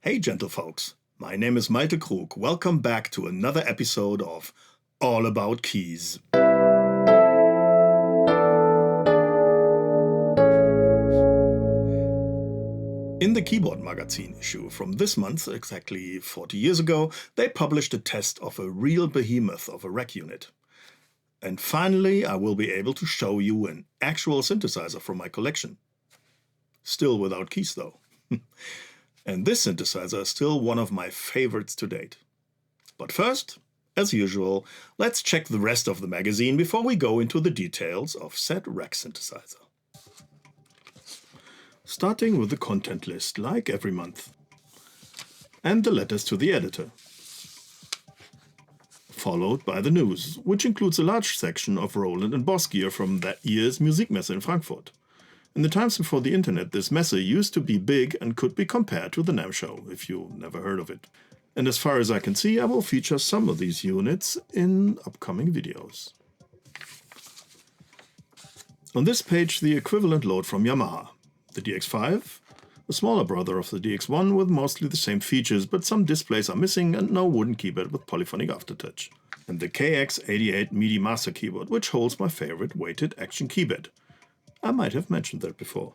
Hey gentlefolks, my name is Malte Krug. Welcome back to another episode of All About Keys. In the Keyboard Magazin issue from this month, exactly 40 years ago, they published a test of a real behemoth of a rack unit. And finally, I will be able to show you an actual synthesizer from my collection. Still without keys though. And this synthesizer is still one of my favorites to date. But first, as usual, let's check the rest of the magazine before we go into the details of said rack synthesizer. Starting with the content list, like every month, and the letters to the editor. Followed by the news, which includes a large section of Roland and Boss gear from that year's Musikmesse in Frankfurt. In the times before the internet, this messe used to be big and could be compared to the NAMM show, if you never heard of it. And as far as I can see, I will feature some of these units in upcoming videos. On this page, the equivalent load from Yamaha. The DX5, a smaller brother of the DX1 with mostly the same features, but some displays are missing and no wooden keyboard with polyphonic aftertouch. And the KX88 MIDI master keyboard, which holds my favorite weighted action keyboard. I might have mentioned that before.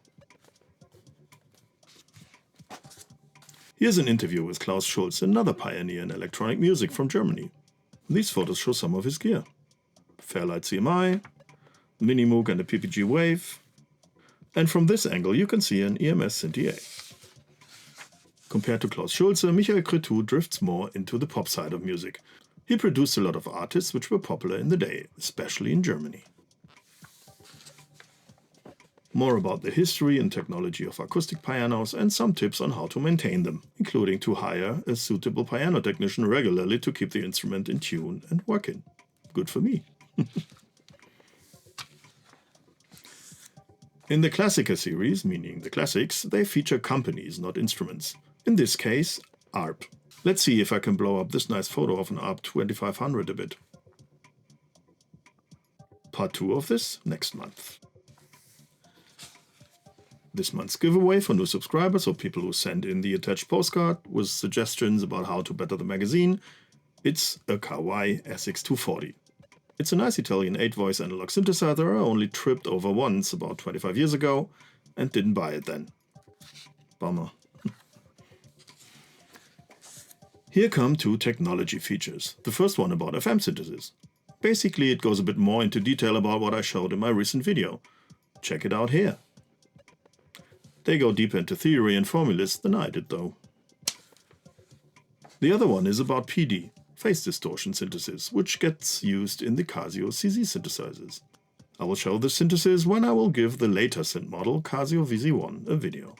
Here's an interview with Klaus Schulz, another pioneer in electronic music from Germany. These photos show some of his gear. Fairlight CMI, Minimoog and a PPG Wave. And from this angle you can see an EMS Synth-A. Compared to Klaus Schulze, Michael Cretu drifts more into the pop side of music. He produced a lot of artists which were popular in the day, especially in Germany. More about the history and technology of acoustic pianos and some tips on how to maintain them, including to hire a suitable piano technician regularly to keep the instrument in tune and working. Good for me. In the Klassiker series, meaning the classics, they feature companies, not instruments. In this case, ARP. Let's see if I can blow up this nice photo of an ARP 2500 a bit. Part 2 of this next month. This month's giveaway for new subscribers or people who send in the attached postcard with suggestions about how to better the magazine, it's a Akai SX240. It's a nice Italian 8-voice analog synthesizer I only tripped over once about 25 years ago and didn't buy it then. Bummer. Here come two technology features. The first one about FM synthesis. Basically it goes a bit more into detail about what I showed in my recent video. Check it out here. They go deeper into theory and formulas than I did though. The other one is about PD, phase distortion synthesis, which gets used in the Casio CZ synthesizers. I will show this synthesis when I will give the later synth model Casio VZ1 a video.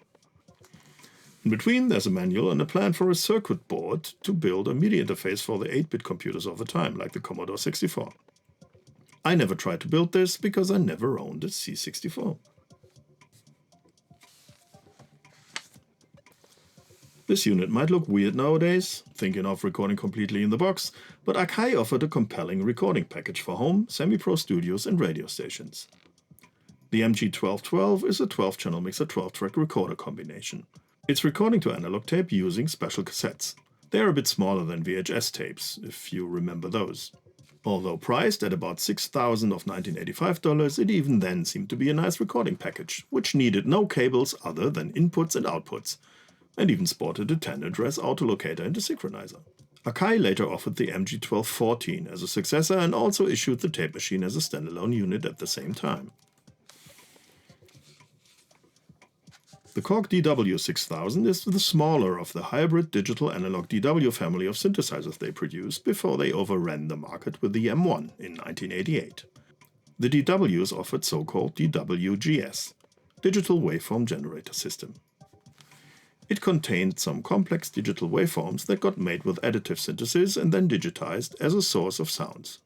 In between there's a manual and a plan for a circuit board to build a MIDI interface for the 8-bit computers of the time, like the Commodore 64. I never tried to build this because I never owned a C64. This unit might look weird nowadays, thinking of recording completely in the box, but Akai offered a compelling recording package for home, semi-pro studios and radio stations. The MG1212 is a 12-channel mixer 12-track recorder combination. It's recording to analog tape using special cassettes. They are a bit smaller than VHS tapes, if you remember those. Although priced at about $6,000 of $1985, it even then seemed to be a nice recording package, which needed no cables other than inputs and outputs, and even sported a 10-address autolocator and a synchronizer. Akai later offered the MG1214 as a successor and also issued the tape machine as a standalone unit at the same time. The Korg DW6000 is the smaller of the hybrid digital analog DW family of synthesizers they produced before they overran the market with the M1 in 1988. The DWs offered so-called DWGS, Digital Waveform Generator System. It contained some complex digital waveforms that got made with additive synthesis and then digitized as a source of sounds.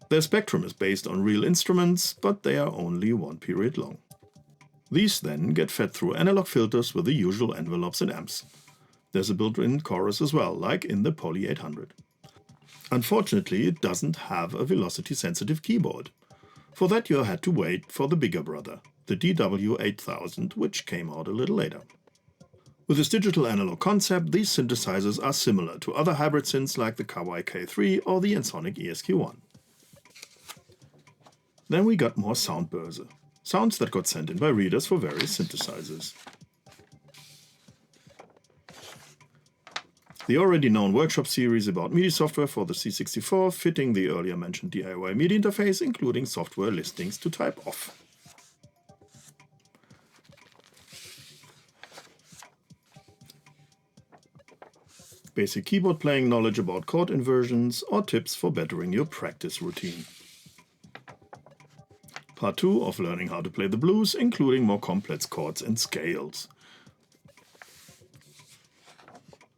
Their spectrum is based on real instruments, but they are only one period long. These then get fed through analog filters with the usual envelopes and amps. There's a built-in chorus as well, like in the Poly 800. Unfortunately, it doesn't have a velocity-sensitive keyboard. For that you had to wait for the bigger brother, the DW8000, which came out a little later. With this digital analog concept, these synthesizers are similar to other hybrid synths like the Kawai K3 or the Ensoniq ESQ1. Then we got more Soundbörse, sounds that got sent in by readers for various synthesizers. The already known workshop series about MIDI software for the C64, fitting the earlier mentioned DIY MIDI interface, including software listings to type off. Basic keyboard playing knowledge about chord inversions or tips for bettering your practice routine. Part 2 of learning how to play the blues, including more complex chords and scales.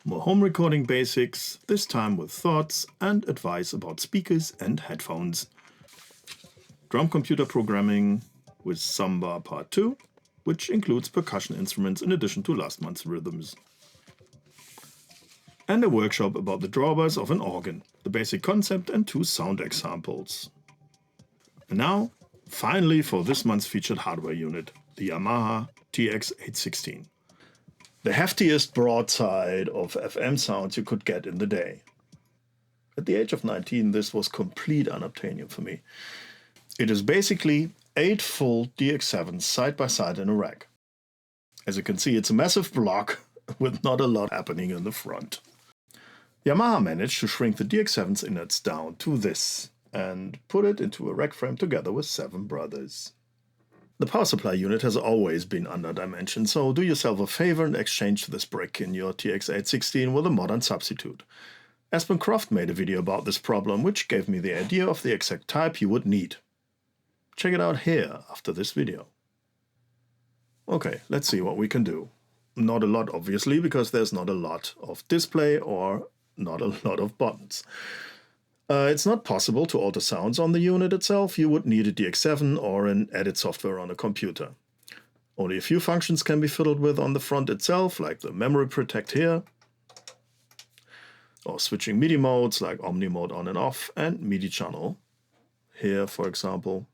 More home recording basics, this time with thoughts and advice about speakers and headphones. Drum computer programming with Samba Part 2, which includes percussion instruments in addition to last month's rhythms. And a workshop about the drawbars of an organ, the basic concept and 2 sound examples. And now, finally for this month's featured hardware unit, the Yamaha TX816. The heftiest broadside of FM sounds you could get in the day. At the age of 19, this was complete unobtainium for me. It is basically 8 full DX7s side by side in a rack. As you can see, it's a massive block with not a lot happening in the front. Yamaha managed to shrink the DX7's innards down to this and put it into a rack frame together with 7 brothers. The power supply unit has always been underdimensioned, so do yourself a favor and exchange this brick in your TX816 with a modern substitute. Aspen Croft made a video about this problem, which gave me the idea of the exact type you would need. Check it out here after this video. Okay, let's see what we can do. Not a lot, obviously, because there's not a lot of display or not a lot of buttons. It's not possible to alter sounds on the unit itself. You would need a DX7 or an edit software on a computer. Only a few functions can be fiddled with on the front itself, like the memory protect here, or switching MIDI modes like Omni mode on and off, and MIDI channel here, for example.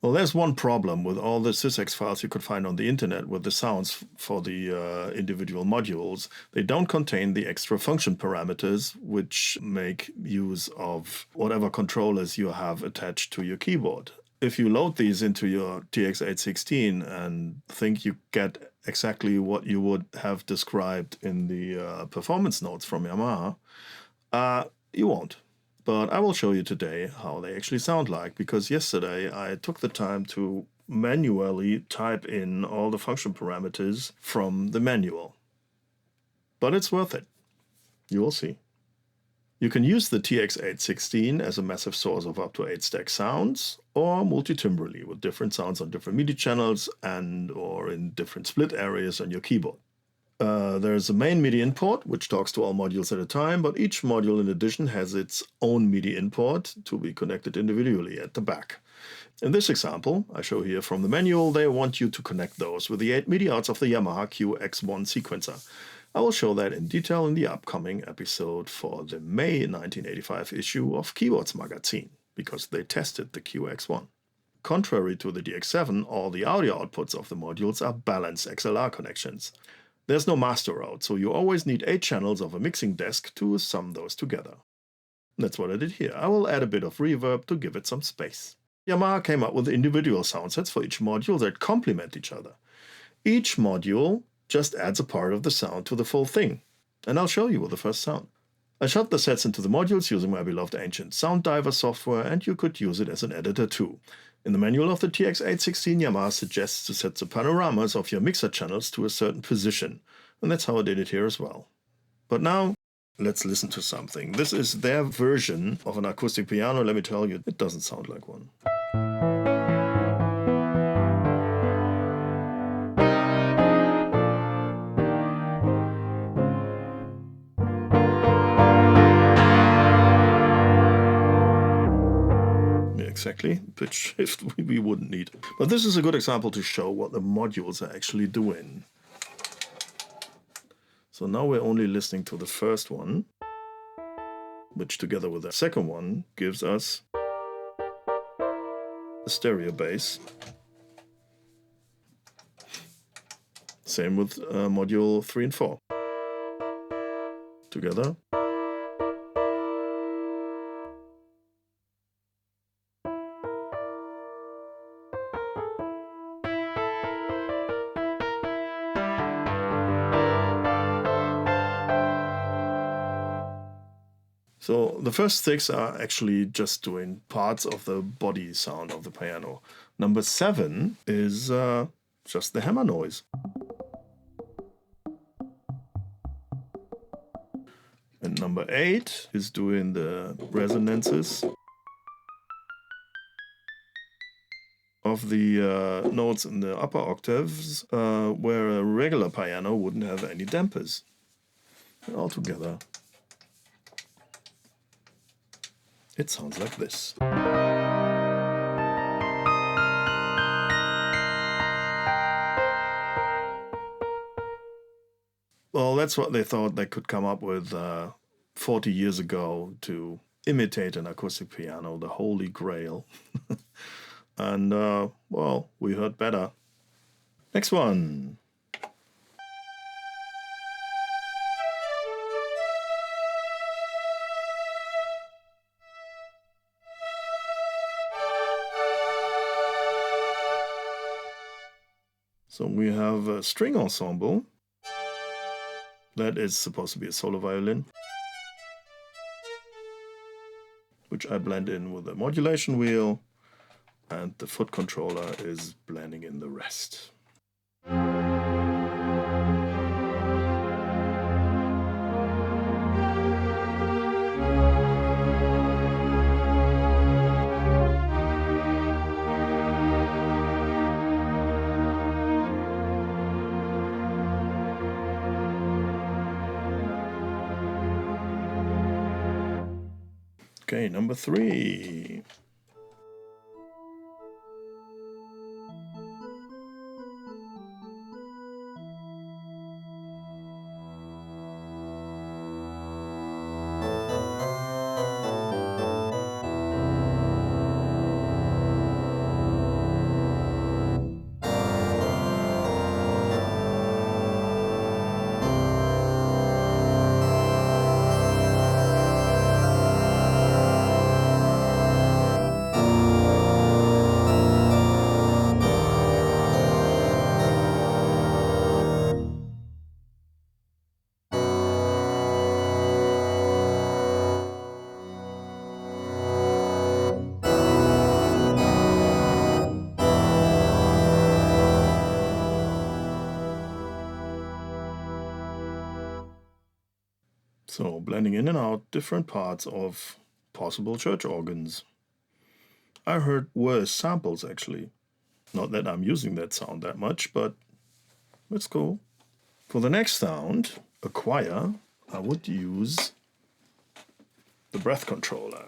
Well, there's one problem with all the sysx files you could find on the internet with the sounds for the individual modules. They don't contain the extra function parameters which make use of whatever controllers you have attached to your keyboard. If you load these into your TX816 and think you get exactly what you would have described in the performance notes from Yamaha, you won't. But I will show you today how they actually sound like, because yesterday I took the time to manually type in all the function parameters from the manual. But it's worth it. You will see. You can use the TX816 as a massive source of up to 8 stack sounds, or multi-timbrally with different sounds on different MIDI channels and or in different split areas on your keyboard. There's a main MIDI import, which talks to all modules at a time, but each module in addition has its own MIDI import to be connected individually at the back. In this example, I show here from the manual, they want you to connect those with the 8 MIDI outs of the Yamaha QX1 sequencer. I will show that in detail in the upcoming episode for the May 1985 issue of Keyboards Magazin, because they tested the QX1. Contrary to the DX7, all the audio outputs of the modules are balanced XLR connections. There's no master out, so you always need 8 channels of a mixing desk to sum those together. That's what I did here. I will add a bit of reverb to give it some space. Yamaha came up with individual sound sets for each module that complement each other. Each module just adds a part of the sound to the full thing. And I'll show you with the first sound. I shot the sets into the modules using my beloved ancient Sound Diver software, and you could use it as an editor too. In the manual of the TX816, Yamaha suggests to set the panoramas of your mixer channels to a certain position, and that's how I did it here as well. But now, let's listen to something. This is their version of an acoustic piano. Let me tell you, it doesn't sound like one. Exactly, pitch shift we wouldn't need. But this is a good example to show what the modules are actually doing. So now we're only listening to the first one, which together with the second one gives us a stereo bass. same with module 3 and 4. Together. So the first 6 are actually just doing parts of the body sound of the piano. Number 7 is just the hammer noise. And number 8 is doing the resonances of the notes in the upper octaves, where a regular piano wouldn't have any dampers. And all together, it sounds like this. Well, that's what they thought they could come up with 40 years ago to imitate an acoustic piano, the holy grail. And, well, we heard better. Next one. So we have a string ensemble. That is supposed to be a solo violin, which I blend in with a modulation wheel, and the foot controller is blending in the rest. Okay, number 3. So blending in and out different parts of possible church organs. I heard worse samples actually. Not that I'm using that sound that much, but it's cool. For the next sound, a choir, I would use the breath controller,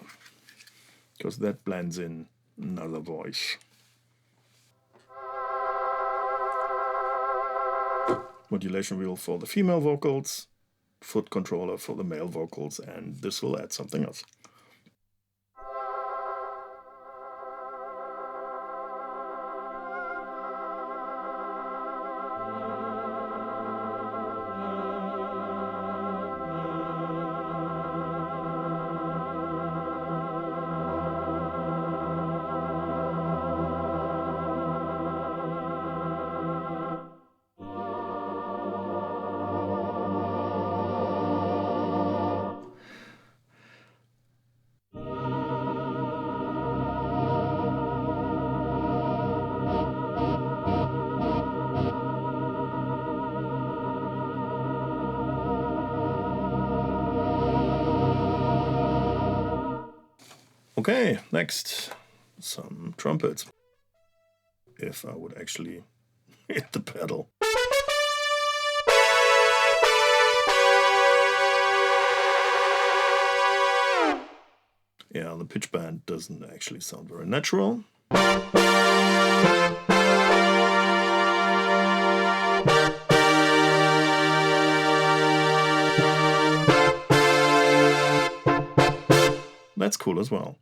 because that blends in another voice. Modulation wheel for the female vocals, foot controller for the male vocals, and this will add something else. Okay, next, some trumpets. If I would actually hit the pedal. Yeah, the pitch bend doesn't actually sound very natural. That's cool as well.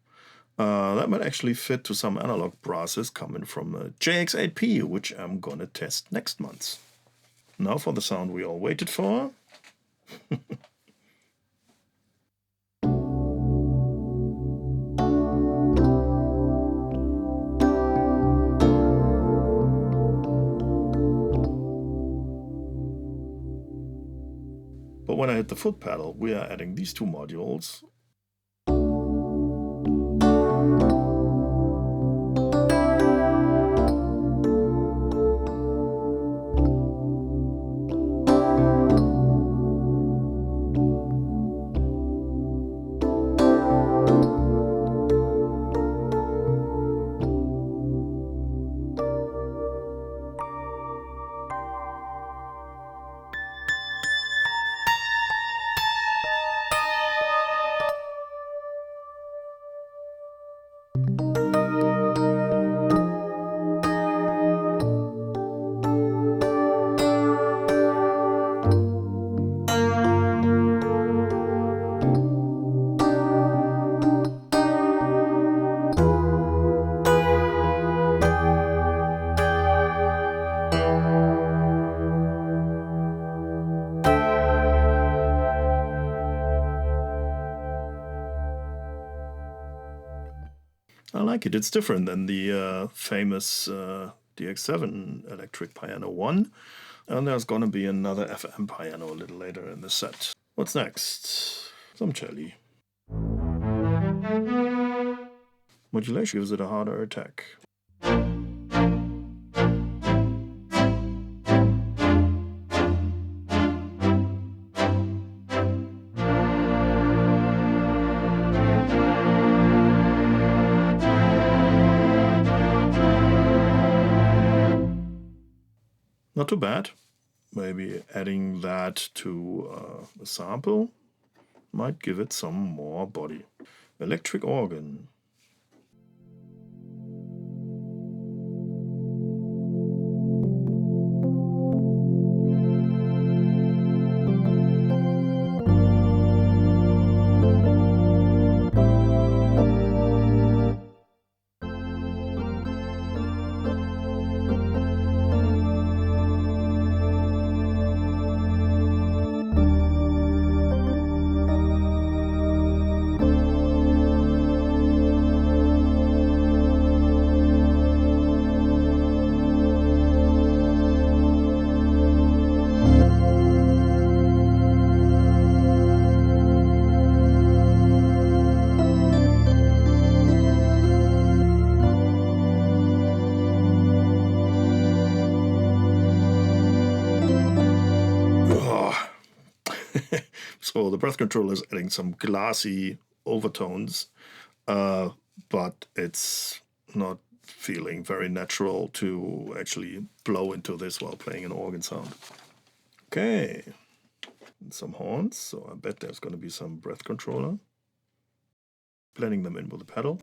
That might actually fit to some analog brasses coming from a JX8P, which I'm gonna test next month. Now for the sound we all waited for. But when I hit the foot pedal, we are adding these two modules. I like it. It's different than the famous DX7 electric piano 1. And there's going to be another FM piano a little later in the set. What's next? Some cello. Modulation gives it a harder attack. Not too bad. Maybe adding that to a sample might give it some more body. Electric organ. So the breath control is adding some glassy overtones, but it's not feeling very natural to actually blow into this while playing an organ sound. Okay, and some horns, so I bet there's going to be some breath controller. Blending them in with the pedal.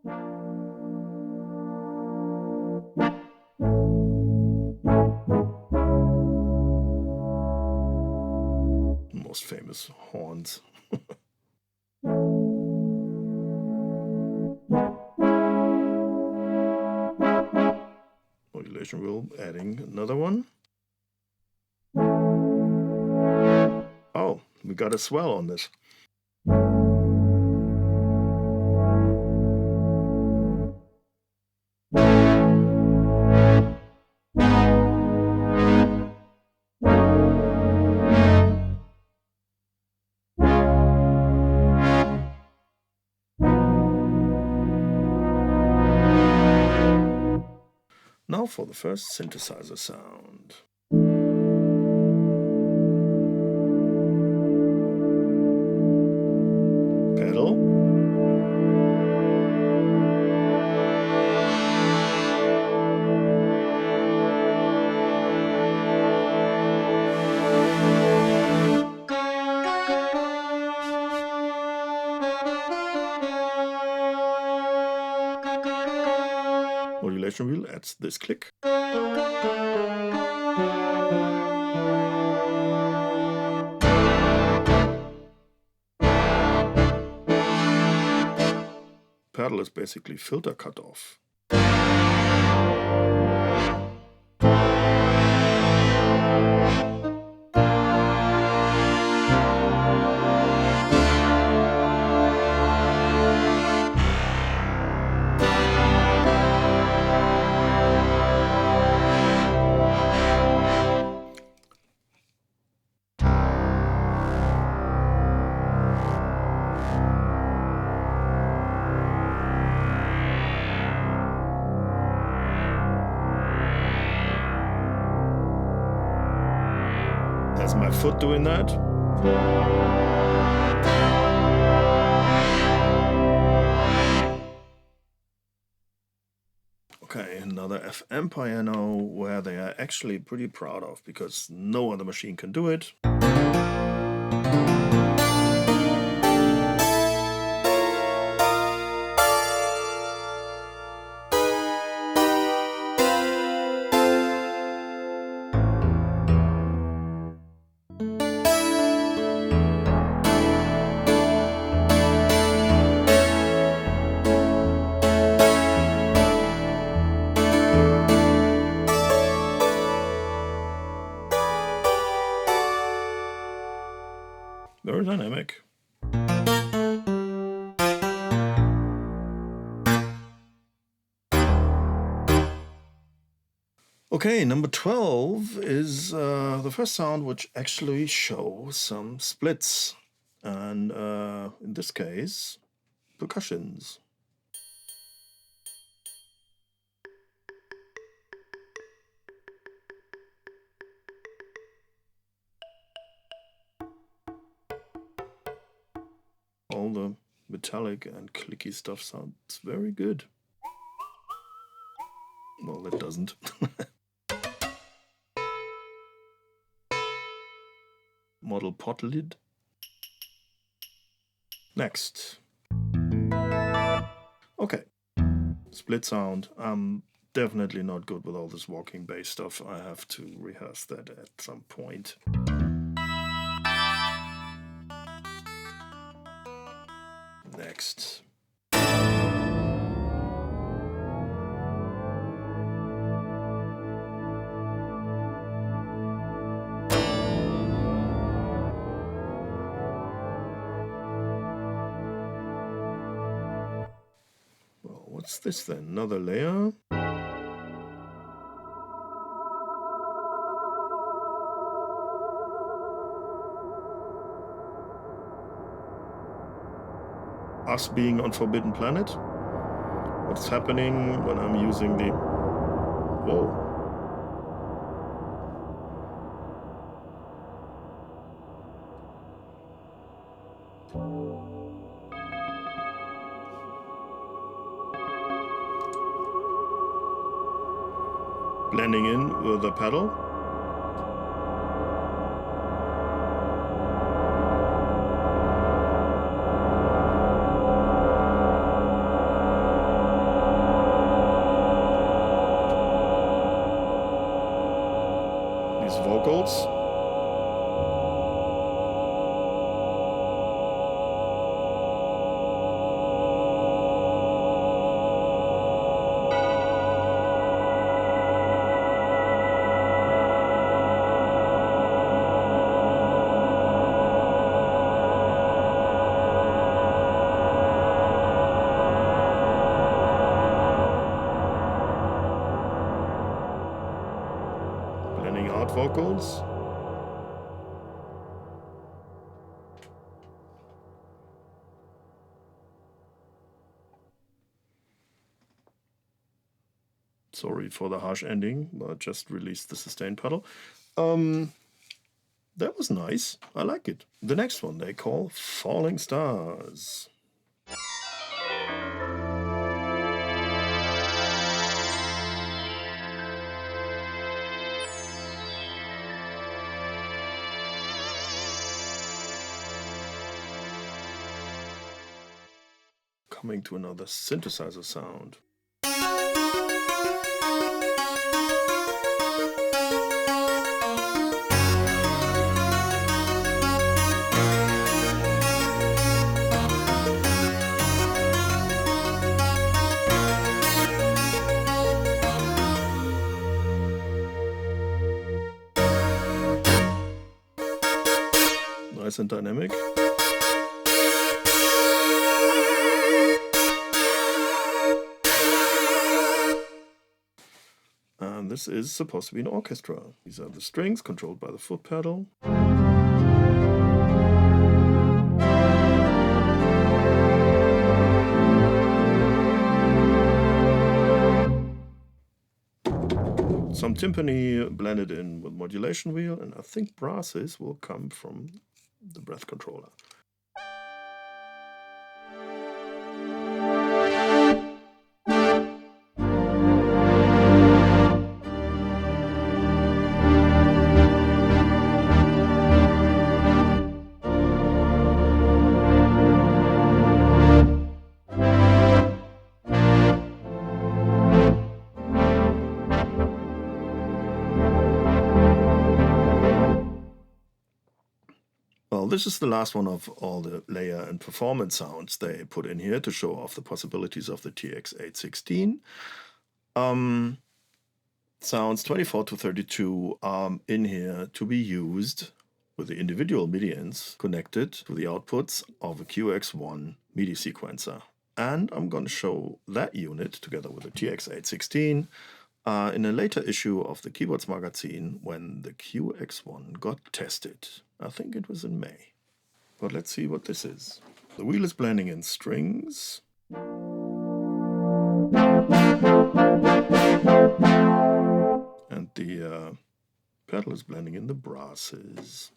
Most famous horns. Modulation wheel, adding another one. Oh, we got a swell on this. Now for the first synthesizer sound. Pedal. Modulation wheel adds this click. Pedal is basically filter cutoff. my foot doing that. Okay, another FM piano where they are actually pretty proud of because no other machine can do it. Very dynamic. Okay, number 12 is the first sound which actually shows some splits, and in this case, percussions. All the metallic and clicky stuff sounds very good. Well, it doesn't. Model pot lid. Next. Okay. Split sound. I'm definitely not good with all this walking bass stuff. I have to rehearse that at some point. Next. Well, what's this then? Another layer? Us being on Forbidden Planet? What's happening when I'm using the... Whoa. Blending in with the pedal. These vocals. Vocals. Sorry for the harsh ending, but just released the sustain pedal. That was nice. I like it. The next one they call Falling Stars. Coming to another synthesizer sound. Nice and dynamic. And this is supposed to be an orchestra. These are the strings controlled by the foot pedal. Some timpani blended in with modulation wheel, and I think brasses will come from the breath controller. Well, this is the last one of all the layer and performance sounds they put in here to show off the possibilities of the TX816. Sounds 24 to 32 are in here to be used with the individual MIDIs connected to the outputs of a QX1 MIDI sequencer. And I'm going to show that unit together with the TX816 in a later issue of the Keyboards magazine when the QX1 got tested. I think it was in May. But let's see what this is. The wheel is blending in strings. And the pedal is blending in the brasses.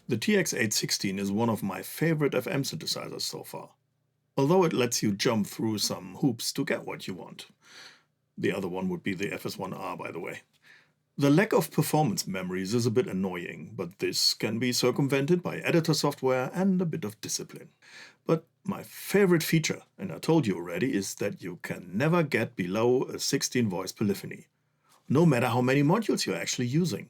The TX816 is one of my favorite FM synthesizers so far, although it lets you jump through some hoops to get what you want. The other one would be the FS1R, by the way. The lack of performance memories is a bit annoying, but this can be circumvented by editor software and a bit of discipline. But my favorite feature, and I told you already, is that you can never get below a 16-voice polyphony, no matter how many modules you're actually using.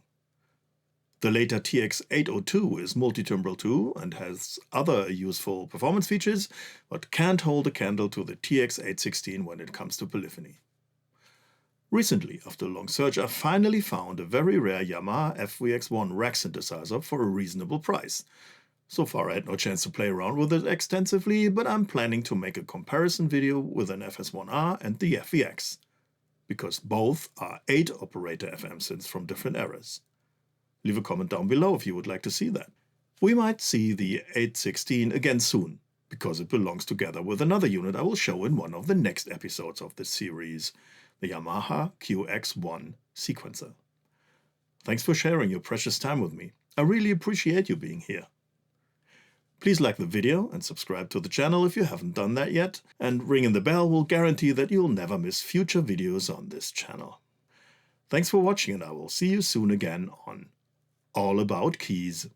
The later TX802 is multi-timbral too and has other useful performance features, but can't hold a candle to the TX816 when it comes to polyphony. Recently, after a long search, I finally found a very rare Yamaha FVX1 rack synthesizer for a reasonable price. So far I had no chance to play around with it extensively, but I'm planning to make a comparison video with an FS1R and the FVX, because both are 8-operator FM synths from different eras. Leave a comment down below if you would like to see that. We might see the 816 again soon, because it belongs together with another unit I will show in one of the next episodes of this series, the Yamaha QX1 sequencer. Thanks for sharing your precious time with me. I really appreciate you being here. Please like the video and subscribe to the channel if you haven't done that yet, and ringing the bell will guarantee that you'll never miss future videos on this channel. Thanks for watching, and I will see you soon again on All About Keys.